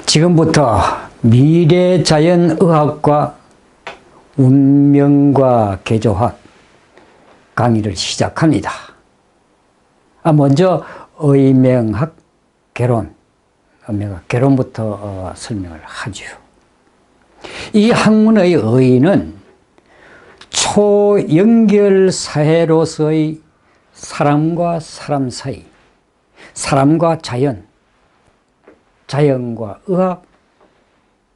지금부터 미래자연의학과 운명과 개조학 강의를 시작합니다. 먼저 의명학 개론, 개론부터 설명을 하죠. 이 학문의 의의는 초연결사회로서의 사람과 사람 사이, 사람과 자연, 자연과 의학,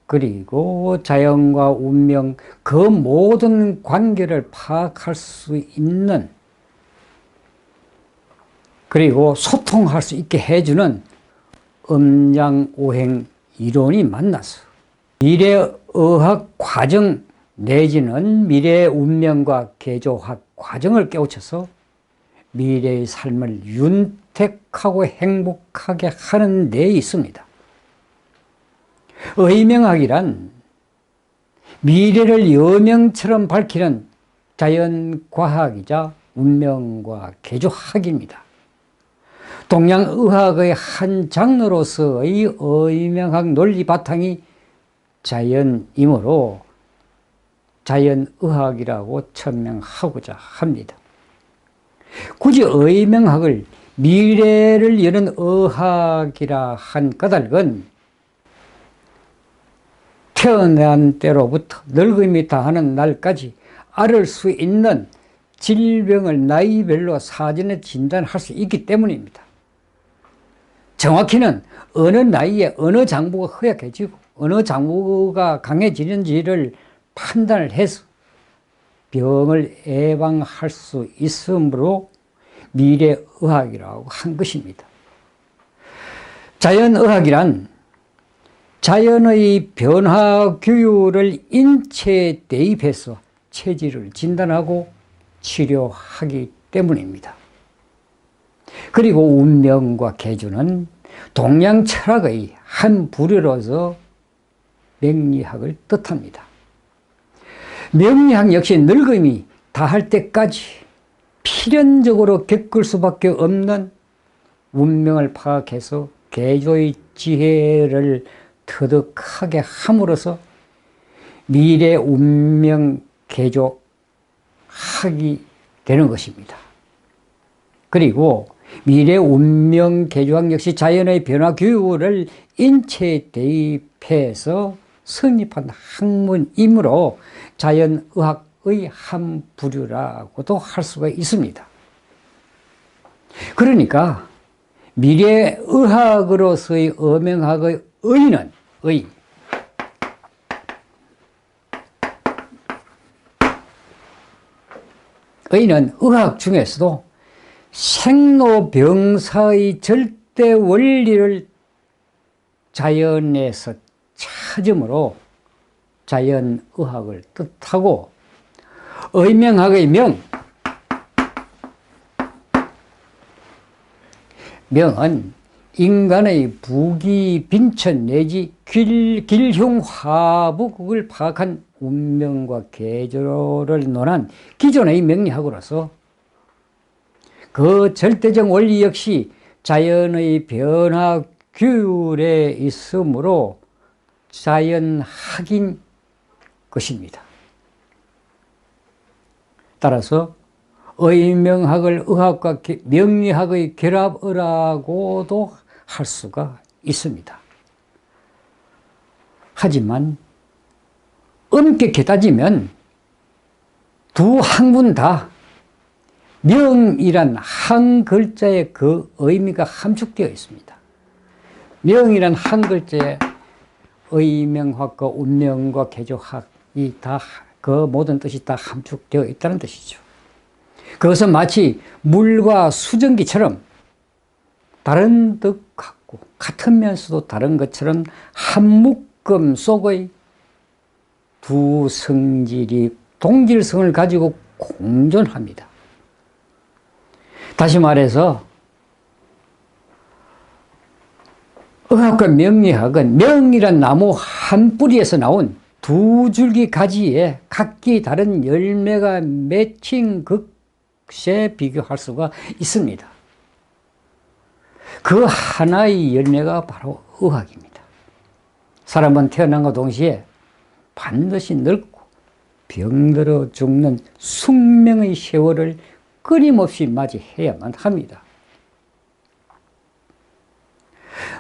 그리고 자연과 운명, 그 모든 관계를 파악할 수 있는, 그리고 소통할 수 있게 해주는 음양오행 이론이 만나서 미래의학 과정 내지는 미래운명과 개조학 과정을 깨우쳐서 미래의 삶을 윤택하고 행복하게 하는 데 있습니다. 의명학이란 미래를 여명처럼 밝히는 자연과학이자 운명과 개조학입니다. 동양의학의 한 장르로서의 의명학 논리 바탕이 자연이므로 자연의학이라고 천명하고자 합니다. 굳이 의명학을 미래를 여는 의학이라 한 까닭은 태어난 때로부터 늙음이 다하는 날까지 앓을 수 있는 질병을 나이별로 사전에 진단할 수 있기 때문입니다. 정확히는 어느 나이에 어느 장부가 허약해지고 어느 장부가 강해지는지를 판단을 해서 병을 예방할 수 있으므로 미래의학이라고 한 것입니다. 자연의학이란 자연의 변화 규율을 인체에 대입해서 체질을 진단하고 치료하기 때문입니다. 그리고 운명과 개조는 동양 철학의 한 부류로서 명리학을 뜻합니다. 명리학 역시 늙음이 다할 때까지 필연적으로 겪을 수밖에 없는 운명을 파악해서 개조의 지혜를 터득하게 함으로써 미래 운명 개조학이 되는 것입니다. 그리고 미래 운명 개조학 역시 자연의 변화 규율을 인체에 대입해서 성립한 학문이므로 자연의학의 한 부류라고도 할 수가 있습니다. 그러니까 미래의학으로서의 의명학의 의는 의는 의학 중에서도 생로병사의 절대 원리를 자연에서 찾음으로 자연의학을 뜻하고, 의명학의 명은 인간의 부기 빈천 내지 길흉 화복을 파악한 운명과 개조를 논한 기존의 명리학으로서 그 절대적 원리 역시 자연의 변화 규율에 있으므로 자연학인 것입니다. 따라서 의명학을 의학과 명리학의 결합이라고도 할 수가 있습니다. 하지만 엄격히 따지면 두 학문 다 명이란 한 글자에 그 의미가 함축되어 있습니다. 명이란 한 글자에 의명학과 운명과 개조학이 다 그 모든 뜻이 다 함축되어 있다는 뜻이죠. 그것은 마치 물과 수증기처럼 다른 듯 같고 같으면서도 다른 것처럼 한 묶음 속의 두 성질이 동질성을 가지고 공존합니다. 다시 말해서 의학과 명리학은 명이란 나무 한 뿌리에서 나온 두 줄기 가지에 각기 다른 열매가 맺힌 것에 비교할 수가 있습니다. 그 하나의 열매가 바로 의학입니다. 사람은 태어난과 동시에 반드시 늙고 병들어 죽는 숙명의 세월을 끊임없이 맞이해야만 합니다.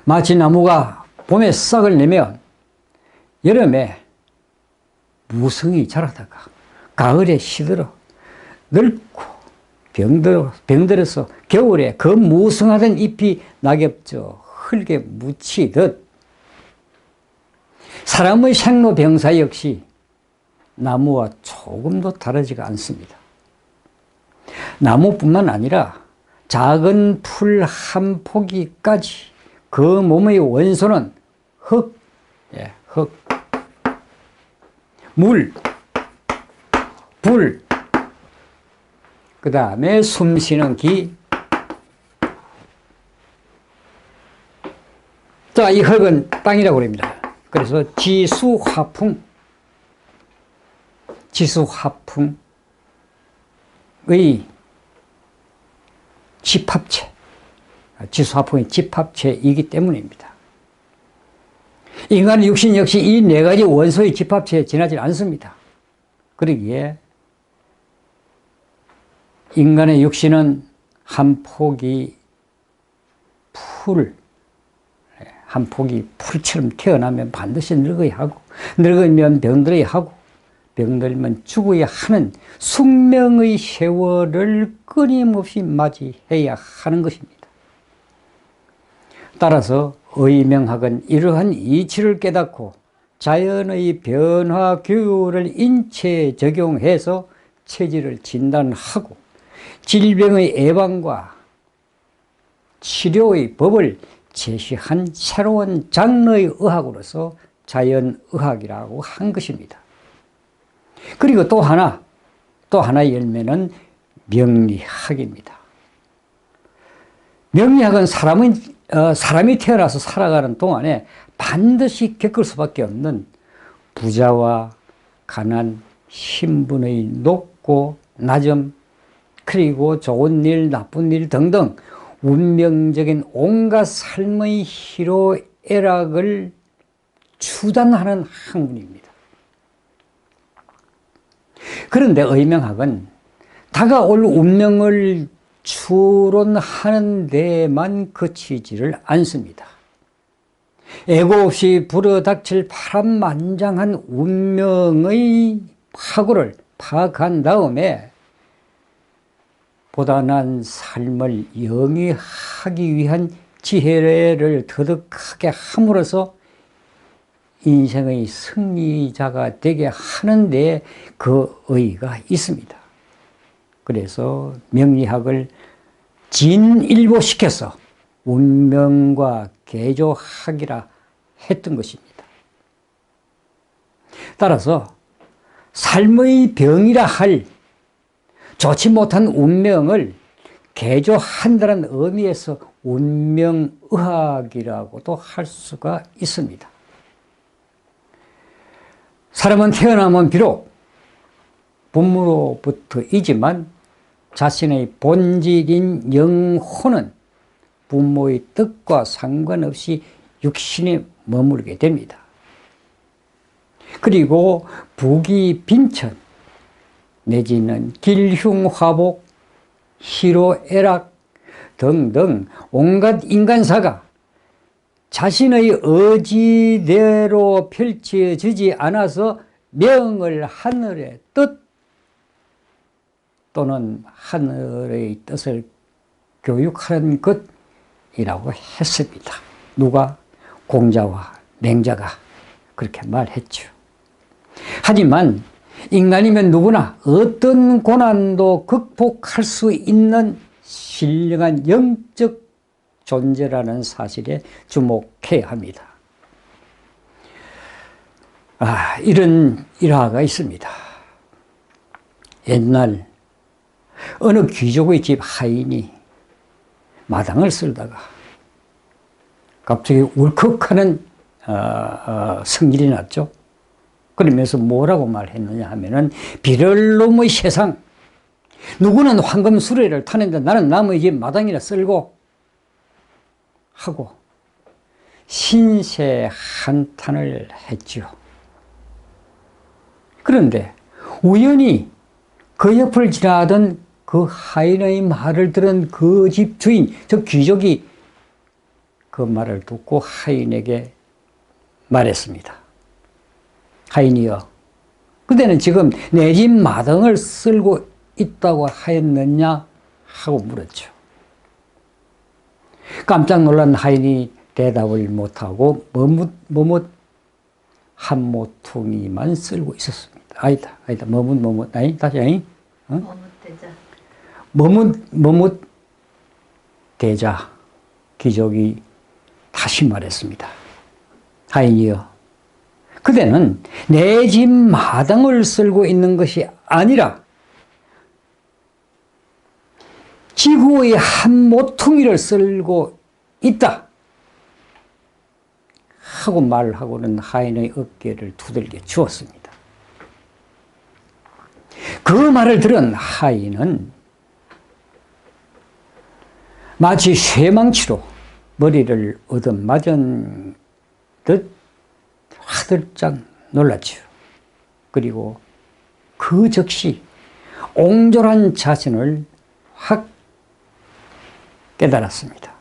마치 나무가 봄에 싹을 내면 여름에 무성히 자라다가 가을에 시들어 늙고 병들어서 겨울에 그 무성하던 잎이 낙엽져 흙에 묻히듯 사람의 생로병사 역시 나무와 조금도 다르지가 않습니다. 나무뿐만 아니라 작은 풀 한 포기까지 그 몸의 원소는 흙, 물, 불, 그 다음에 숨쉬는 기. 자, 이 흙은 땅이라고 합니다. 그래서 지수화풍의 집합체, 지수화풍의 집합체이기 때문입니다. 인간의 육신 역시 이 네 가지 원소의 집합체에 지나지 않습니다. 그러기에 인간의 육신은 한 포기 풀처럼 태어나면 반드시 늙어야 하고, 늙으면 병들어야 하고, 병들면 죽어야 하는 숙명의 세월을 끊임없이 맞이해야 하는 것입니다. 따라서 의명학은 이러한 이치를 깨닫고 자연의 변화 규율을 인체에 적용해서 체질을 진단하고 질병의 예방과 치료의 법을 제시한 새로운 장르의 의학으로서 자연의학이라고 한 것입니다. 그리고 또 하나의 열매는 명리학입니다. 명리학은 사람이 태어나서 살아가는 동안에 반드시 겪을 수밖에 없는 부자와 가난, 신분의 높고 낮음, 그리고 좋은 일, 나쁜 일 등등 운명적인 온갖 삶의 희로애락을 추단하는 학문입니다. 그런데 의명학은 다가올 운명을 추론하는 데만 그치지를 않습니다. 예고 없이 불어닥칠 파란만장한 운명의 파고를 파악한 다음에 보다 나은 삶을 영위하기 위한 지혜를 터득하게 함으로써 인생의 승리자가 되게 하는 데 그 의의가 있습니다. 그래서 명리학을 진일보시켜서 운명과 개조학이라 했던 것입니다. 따라서 삶의 병이라 할 좋지 못한 운명을 개조한다는 의미에서 운명의학이라고도 할 수가 있습니다. 사람은 태어나면 비록 부모로부터이지만 자신의 본질인 영혼은 부모의 뜻과 상관없이 육신에 머물게 됩니다. 그리고 부귀빈천 내지는 길흉화복, 희로애락 등등 온갖 인간사가 자신의 의지대로 펼쳐지지 않아서 명을 하늘의 뜻 또는 하늘의 뜻을 교육하는 것이라고 했습니다. 누가? 공자와 맹자가 그렇게 말했죠. 하지만 인간이면 누구나 어떤 고난도 극복할 수 있는 신령한 영적 존재라는 사실에 주목해야 합니다. 이런 일화가 있습니다. 옛날 어느 귀족의 집 하인이 마당을 쓸다가 갑자기 울컥하는 성질이 났죠. 그러면서 뭐라고 말했느냐 하면은 비를 놈의 세상, 누구는 황금 수레를 타는데 나는 남의 집 마당이나 쓸고 하고 신세 한탄을 했지요. 그런데 우연히 그 옆을 지나던 그 하인의 말을 들은 그 집 주인, 저 귀족이 그 말을 듣고 하인에게 말했습니다. 하인이여, 그대는 지금 내 집 마당을 쓸고 있다고 하였느냐? 하고 물었죠. 깜짝 놀란 하인이 대답을 못하고 머뭇 한 모퉁이만 쓸고 있었습니다. 아니다. 머뭇. 아니, 다시, 아니? 머뭇 대자. 귀족이 다시 말했습니다. 하인이여, 그대는 내 집 마당을 쓸고 있는 것이 아니라 지구의 한 모퉁이를 쓸고 있다 하고 말하고는 하인의 어깨를 두들겨 주었습니다. 그 말을 들은 하인은 마치 쇠망치로 머리를 얻어맞은 듯 화들짝 놀랐지요. 그리고 그 즉시 옹졸한 자신을 확 깨달았습니다.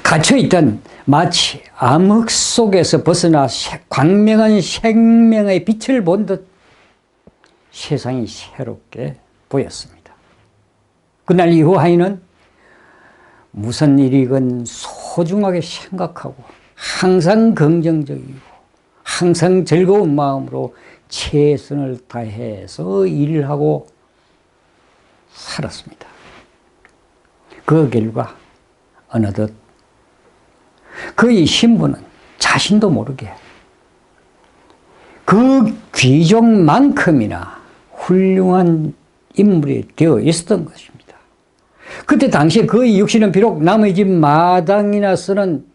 갇혀있던 마치 암흑 속에서 벗어나 광명한 생명의 빛을 본 듯 세상이 새롭게 보였습니다. 그날 이후 하인은 무슨 일이건 소중하게 생각하고 항상 긍정적이고 항상 즐거운 마음으로 최선을 다해서 일을 하고 살았습니다. 그 결과 어느덧 그의 신분은 자신도 모르게 그 귀족만큼이나 훌륭한 인물이 되어 있었던 것입니다. 그때 당시에 그의 육신은 비록 남의 집 마당이나 쓰는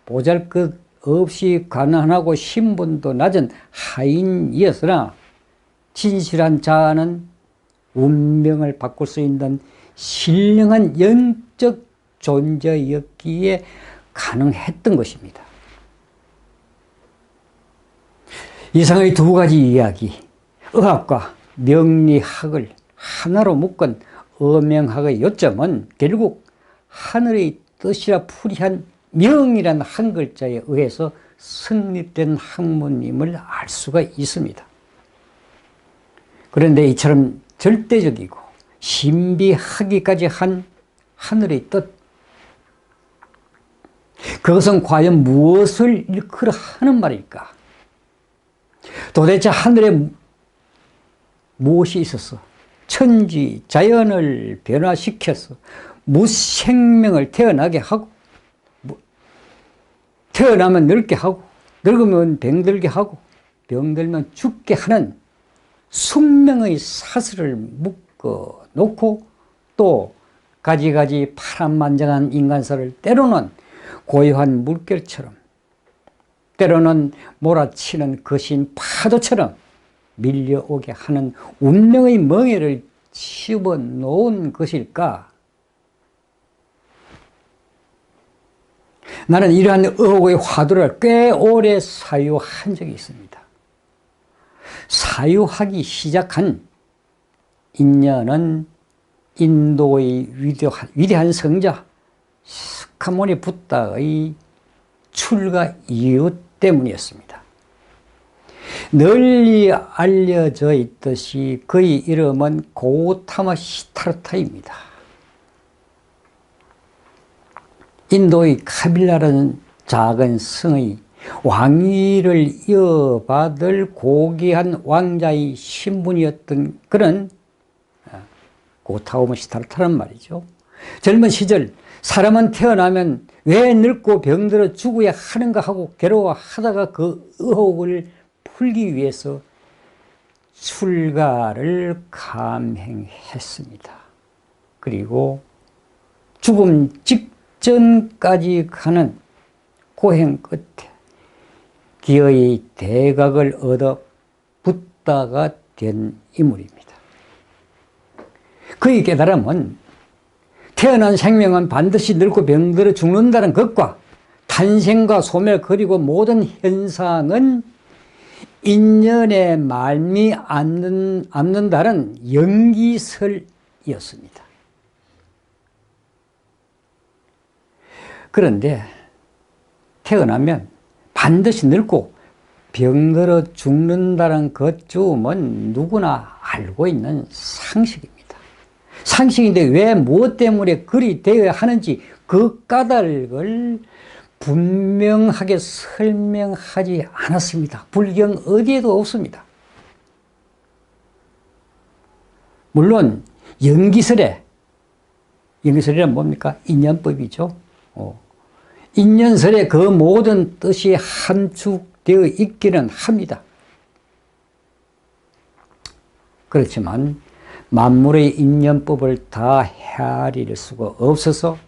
보잘것없이 가난하고 신분도 낮은 하인이었으나 진실한 자아는 운명을 바꿀 수 있는 신령한 영적 존재였기에 가능했던 것입니다. 이상의 두 가지 이야기, 의학과 명리학을 하나로 묶은 어명학의 요점은 결국 하늘의 뜻이라 풀이한 명이라는 한 글자에 의해서 성립된 학문임을 알 수가 있습니다. 그런데 이처럼 절대적이고 신비하기까지 한 하늘의 뜻, 그것은 과연 무엇을 일컬어 하는 말일까? 도대체 하늘에 무엇이 있어서 천지, 자연을 변화시켜서 무생명을 태어나게 하고, 태어나면 늙게 하고, 늙으면 병들게 하고, 병들면 죽게 하는 숙명의 사슬을 묶어 놓고 또 가지가지 파란만장한 인간사를 때로는 고요한 물결처럼, 때로는 몰아치는 거신 파도처럼 밀려오게 하는 운명의 멍에를 씹어놓은 것일까? 나는 이러한 의혹의 화두를 꽤 오래 사유한 적이 있습니다. 사유하기 시작한 인연은 인도의 위대한 성자 스카모니 붓다의 출가 이유 때문이었습니다. 널리 알려져 있듯이 그의 이름은 고타마 시타르타입니다. 인도의 카빌라라는 작은 성의 왕위를 이어받을 고귀한 왕자의 신분이었던 그런 고타마 시타르타란 말이죠. 젊은 시절 사람은 태어나면 왜 늙고 병들어 죽어야 하는가 하고 괴로워하다가 그 의혹을 풀기 위해서 출가를 감행했습니다. 그리고 죽음 직전까지 가는 고행 끝에 기어의 대각을 얻어 붓다가 된 인물입니다. 그의 깨달음은 태어난 생명은 반드시 늙고 병들어 죽는다는 것과 탄생과 소멸 그리고 모든 현상은 인연의 말미 않는다는 연기설이었습니다. 그런데 태어나면 반드시 늙고 병들어 죽는다는 것쯤은 누구나 알고 있는 상식입니다. 상식인데 왜 무엇 때문에 그리 되어야 하는지 그 까닭을 분명하게 설명하지 않았습니다. 불경 어디에도 없습니다. 물론 연기설이란 뭡니까? 인연법이죠. 인연설에 그 모든 뜻이 함축되어 있기는 합니다. 그렇지만 만물의 인연법을 다 헤아릴 수가 없어서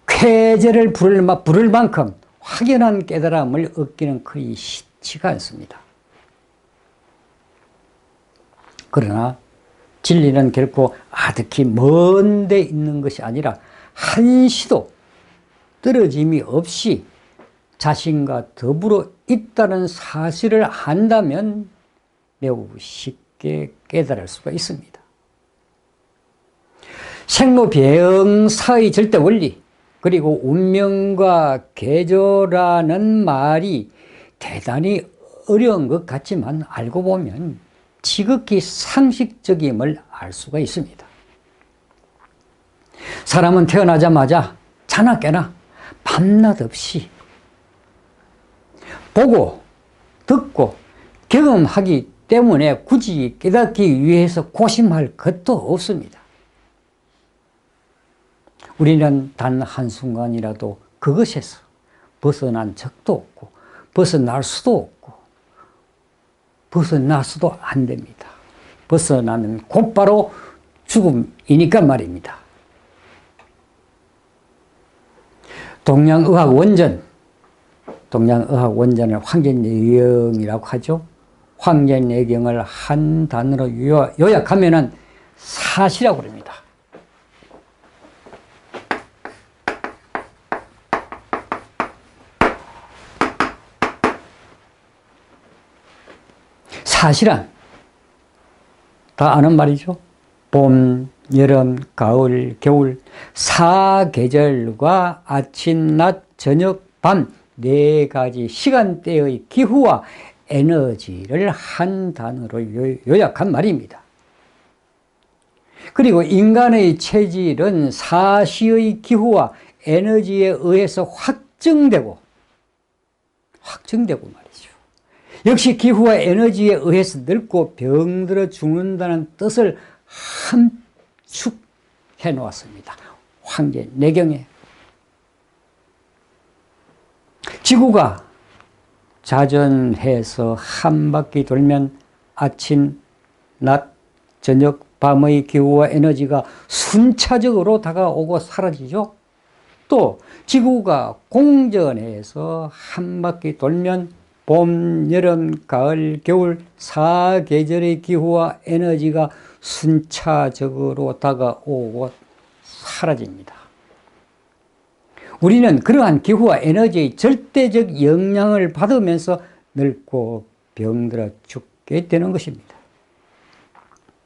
쾌재를 부를 만큼 확연한 깨달음을 얻기는 그리 쉽지가 않습니다. 그러나 진리는 결코 아득히 먼 데 있는 것이 아니라 한시도 떨어짐이 없이 자신과 더불어 있다는 사실을 안다면 매우 쉽게 깨달을 수가 있습니다. 생로병사의 절대 원리 그리고 운명과 계조라는 말이 대단히 어려운 것 같지만 알고 보면 지극히 상식적임을 알 수가 있습니다. 사람은 태어나자마자 자나 깨나 밤낮 없이 보고 듣고 경험하기 때문에 굳이 깨닫기 위해서 고심할 것도 없습니다. 우리는 단 한순간이라도 그것에서 벗어난 적도 없고 벗어날 수도 없고 벗어나서도 안 됩니다. 벗어나면 곧바로 죽음이니까 말입니다. 동양의학 원전을 황제내경이라고 하죠. 황제내경을 한 단어로 요약하면은 사시라고 그럽니다. 사시란 다 아는 말이죠. 봄, 여름, 가을, 겨울 사계절과 아침, 낮, 저녁, 밤 네 가지 시간대의 기후와 에너지를 한 단어로 요약한 말입니다. 그리고 인간의 체질은 사시의 기후와 에너지에 의해서 확정되고 말이죠. 역시 기후와 에너지에 의해서 늙고 병들어 죽는다는 뜻을 함축해 놓았습니다. 황제내경에. 지구가 자전해서 한 바퀴 돌면 아침, 낮, 저녁, 밤의 기후와 에너지가 순차적으로 다가오고 사라지죠. 또 지구가 공전해서 한 바퀴 돌면 봄, 여름, 가을, 겨울 사계절의 기후와 에너지가 순차적으로 다가오고 사라집니다. 우리는 그러한 기후와 에너지의 절대적 영향을 받으면서 늙고 병들어 죽게 되는 것입니다.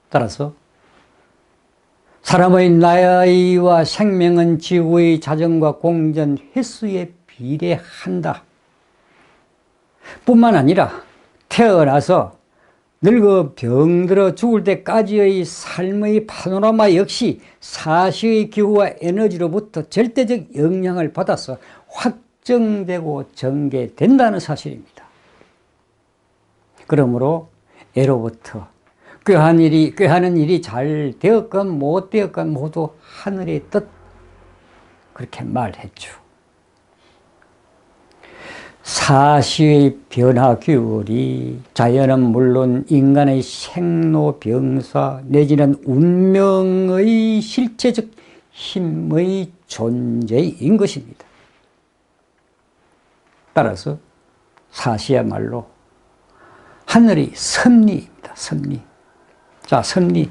따라서 사람의 나이와 생명은 지구의 자전과 공전 횟수에 비례한다. 뿐만 아니라 태어나서 늙어 병들어 죽을 때까지의 삶의 파노라마 역시 사시의 기후와 에너지로부터 절대적 영향을 받아서 확정되고 전개된다는 사실입니다. 그러므로 애로부터 꾀하는 일이 잘 되었건 못 되었건 모두 하늘의 뜻 그렇게 말했죠. 사시의 변화 규율이 자연은 물론 인간의 생로병사 내지는 운명의 실체적 힘의 존재인 것입니다. 따라서 사시야말로 하늘의 섭리입니다. 섭리. 자, 섭리.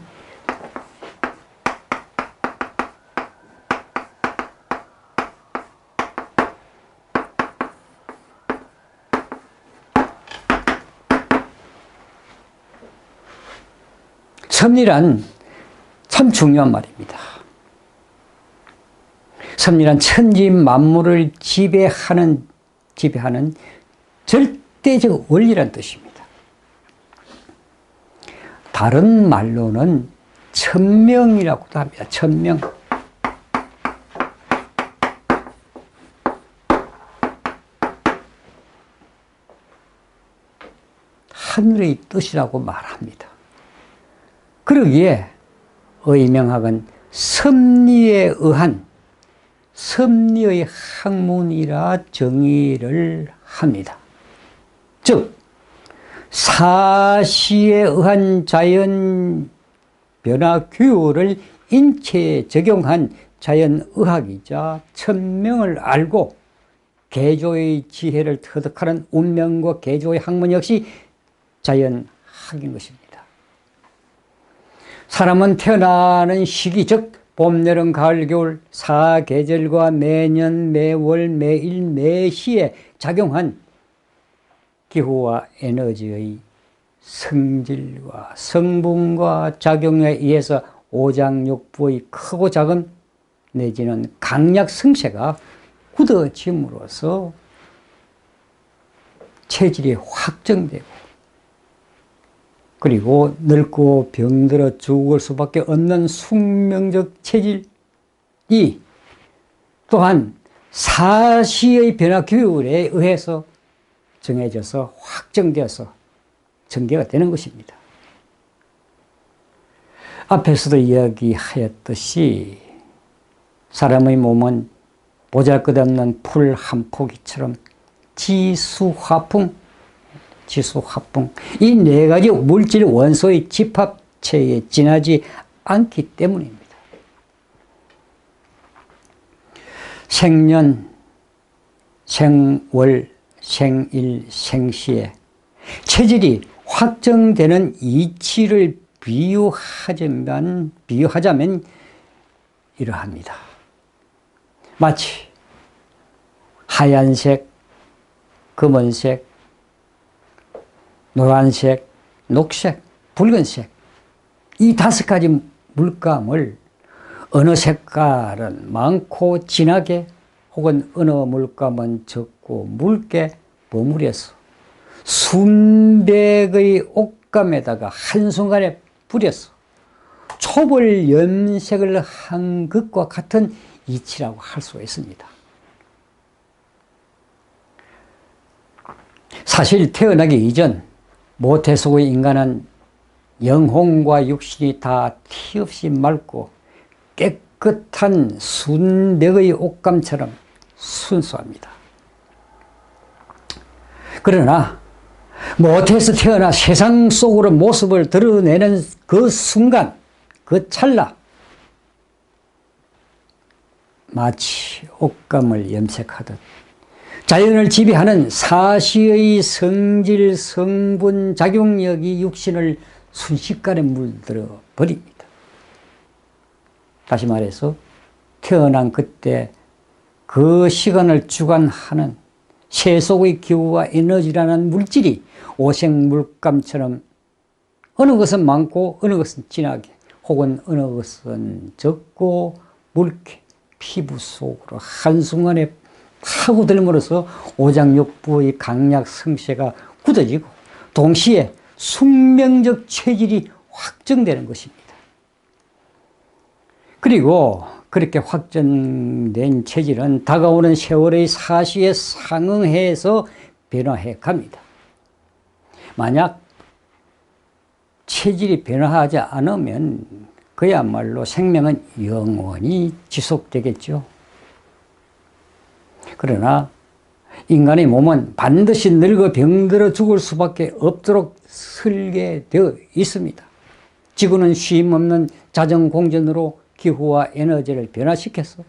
섭리란 참 중요한 말입니다. 섭리란 천지 만물을 지배하는 절대적 원리란 뜻입니다. 다른 말로는 천명이라고도 합니다. 천명. 하늘의 뜻이라고 말합니다. 그러기에 의명학은 섭리에 의한 섭리의 학문이라 정의를 합니다. 즉 사시에 의한 자연 변화 규율을 인체에 적용한 자연의학이자 천명을 알고 개조의 지혜를 터득하는 운명과 개조의 학문 역시 자연학인 것입니다. 사람은 태어나는 시기, 즉 봄, 여름, 가을, 겨울 사계절과 매년, 매월, 매일, 매시에 작용한 기후와 에너지의 성질과 성분과 작용에 의해서 오장육부의 크고 작은 내지는 강약 성세가 굳어짐으로써 체질이 확정되고 그리고 늙고 병들어 죽을 수밖에 없는 숙명적 체질이 또한 사시의 변화 규율에 의해서 정해져서 확정되어서 전개가 되는 것입니다. 앞에서도 이야기하였듯이 사람의 몸은 보잘것없는 풀 한 포기처럼 지수화풍 이 네 가지 물질 원소의 집합체에 지나지 않기 때문입니다. 생년, 생월, 생일, 생시에 체질이 확정되는 이치를 비유하자면 이러합니다. 마치 하얀색, 검은색, 노란색, 녹색, 붉은색 이 5가지 물감을 어느 색깔은 많고 진하게 혹은 어느 물감은 적고 묽게 버무려서 순백의 옷감에다가 한순간에 뿌려서 초벌 염색을 한 것과 같은 이치라고 할 수 있습니다. 사실 태어나기 이전 모태 속의 인간은 영혼과 육신이 다 티 없이 맑고 깨끗한 순백의 옷감처럼 순수합니다. 그러나 모태에서 태어나 세상 속으로 모습을 드러내는 그 순간, 그 찰나 마치 옷감을 염색하듯 자연을 지배하는 사시의 성질, 성분, 작용력이 육신을 순식간에 물들어 버립니다. 다시 말해서 태어난 그때 그 시간을 주관하는 세속의 기후와 에너지라는 물질이 오색물감처럼 어느 것은 많고 어느 것은 진하게 혹은 어느 것은 적고 묽게 피부 속으로 한순간에 파고들므로써 오장육부의 강약 성세가 굳어지고 동시에 숙명적 체질이 확정되는 것입니다. 그리고 그렇게 확정된 체질은 다가오는 세월의 사시에 상응해서 변화해 갑니다. 만약 체질이 변화하지 않으면 그야말로 생명은 영원히 지속되겠죠. 그러나 인간의 몸은 반드시 늙어 병들어 죽을 수밖에 없도록 설계되어 있습니다. 지구는 쉼없는 자전공전으로 기후와 에너지를 변화시켜서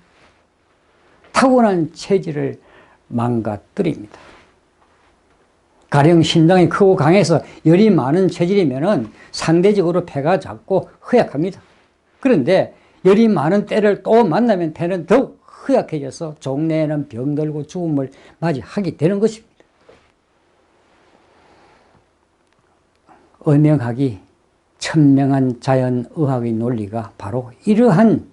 타고난 체질을 망가뜨립니다. 가령 신장이 크고 강해서 열이 많은 체질이면 상대적으로 폐가 작고 허약합니다. 그런데 열이 많은 때를 또 만나면 폐는 더욱 허약해져서 종래에는 병들고 죽음을 맞이하게 되는 것입니다. 의명학이 천명한 자연의학의 논리가 바로 이러한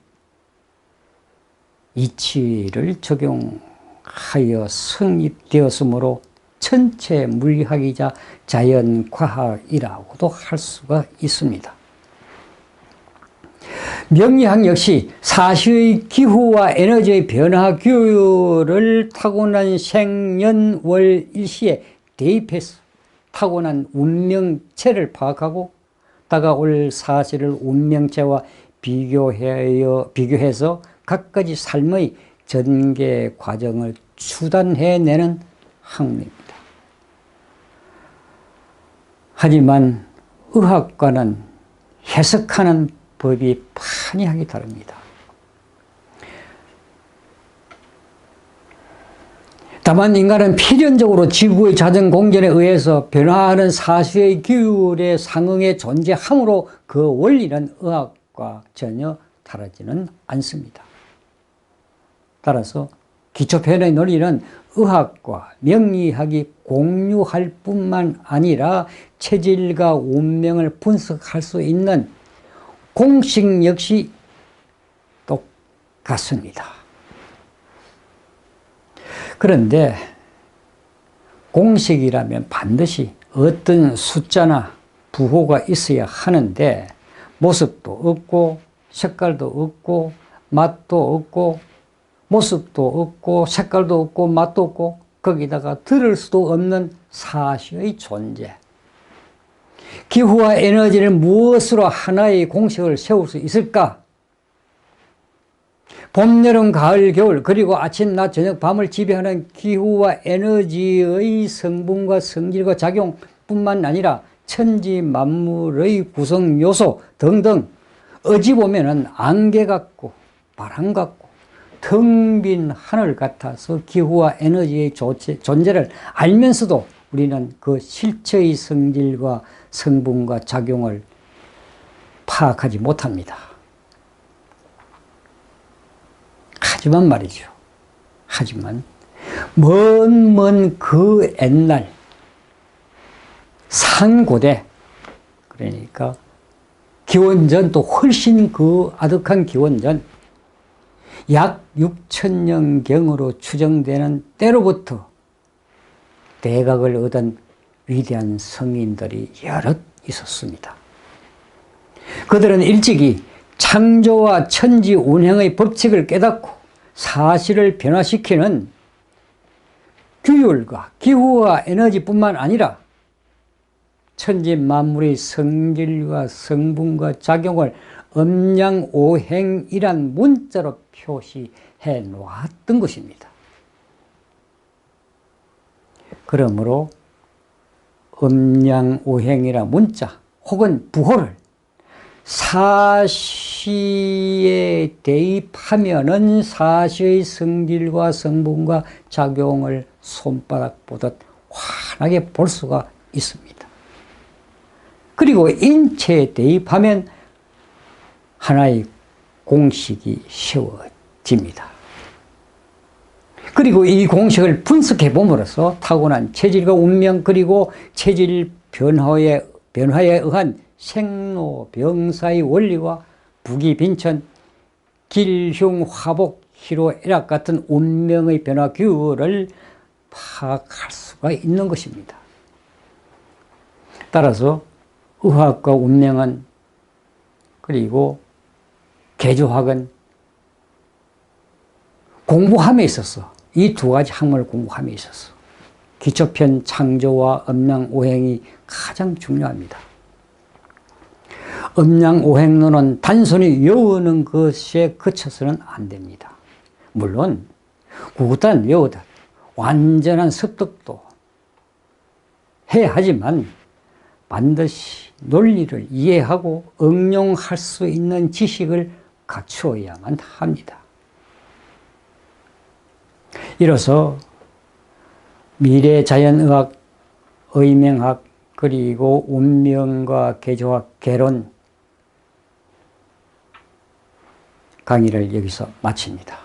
이치를 적용하여 성립되었으므로 전체 물리학이자 자연과학이라고도 할 수가 있습니다. 명리학 역시 사시의 기후와 에너지의 변화 규율을 타고난 생년월일시에 대입해서 타고난 운명체를 파악하고 다가올 사실을 운명체와 비교해서 각가지 삶의 전개 과정을 추단해내는 학문입니다. 하지만 의학과는 해석하는 법이 판이하게 다릅니다. 다만 인간은 필연적으로 지구의 자전 공전에 의해서 변화하는 사수의 규율에 상응해 존재하므로 그 원리는 의학과 전혀 다르지는 않습니다. 따라서 기초편의 논리는 의학과 명리학이 공유할 뿐만 아니라 체질과 운명을 분석할 수 있는 공식 역시 똑같습니다. 그런데 공식이라면 반드시 어떤 숫자나 부호가 있어야 하는데 모습도 없고 색깔도 없고 맛도 없고 모습도 없고 색깔도 없고 맛도 없고 거기다가 들을 수도 없는 사실의 존재. 기후와 에너지를 무엇으로 하나의 공식을 세울 수 있을까? 봄, 여름, 가을, 겨울 그리고 아침, 낮, 저녁, 밤을 지배하는 기후와 에너지의 성분과 성질과 작용뿐만 아니라 천지 만물의 구성 요소 등등 어찌 보면은 안개 같고 바람 같고 텅 빈 하늘 같아서 기후와 에너지의 존재를 알면서도 우리는 그 실체의 성질과 성분과 작용을 파악하지 못합니다. 하지만 말이죠. 하지만 먼 그 옛날 상고대 그러니까 기원전 또 훨씬 그 아득한 기원전 약 6000년경으로 추정되는 때로부터 대각을 얻은 위대한 성인들이 여럿 있었습니다. 그들은 일찍이 창조와 천지 운행의 법칙을 깨닫고 사실을 변화시키는 규율과 기후와 에너지뿐만 아니라 천지 만물의 성질과 성분과 작용을 음양오행이란 문자로 표시해 놓았던 것입니다. 그러므로 음양오행이란 문자 혹은 부호를 사시에 대입하면은 사시의 성질과 성분과 작용을 손바닥 보듯 환하게 볼 수가 있습니다. 그리고 인체에 대입하면 하나의 공식이 세워집니다. 그리고 이 공식을 분석해 봄으로써 타고난 체질과 운명 그리고 체질 변화에 의한 생로병사의 원리와 부기빈천, 길흉화복, 희로애락 같은 운명의 변화 규율을 파악할 수가 있는 것입니다. 따라서 의학과 운명은 그리고 개조학은 공부함에 있어서 이 두 가지 학문을 공부함에 있어서 기초편 창조와 음양오행이 가장 중요합니다. 음양오행론은 단순히 외우는 것에 그쳐서는 안 됩니다. 물론 구구단 외우듯 완전한 습득도 해야 하지만 반드시 논리를 이해하고 응용할 수 있는 지식을 갖추어야만 합니다. 이로써 미래자연의학, 의명학, 그리고 운명과 개조학, 개론 강의를 여기서 마칩니다.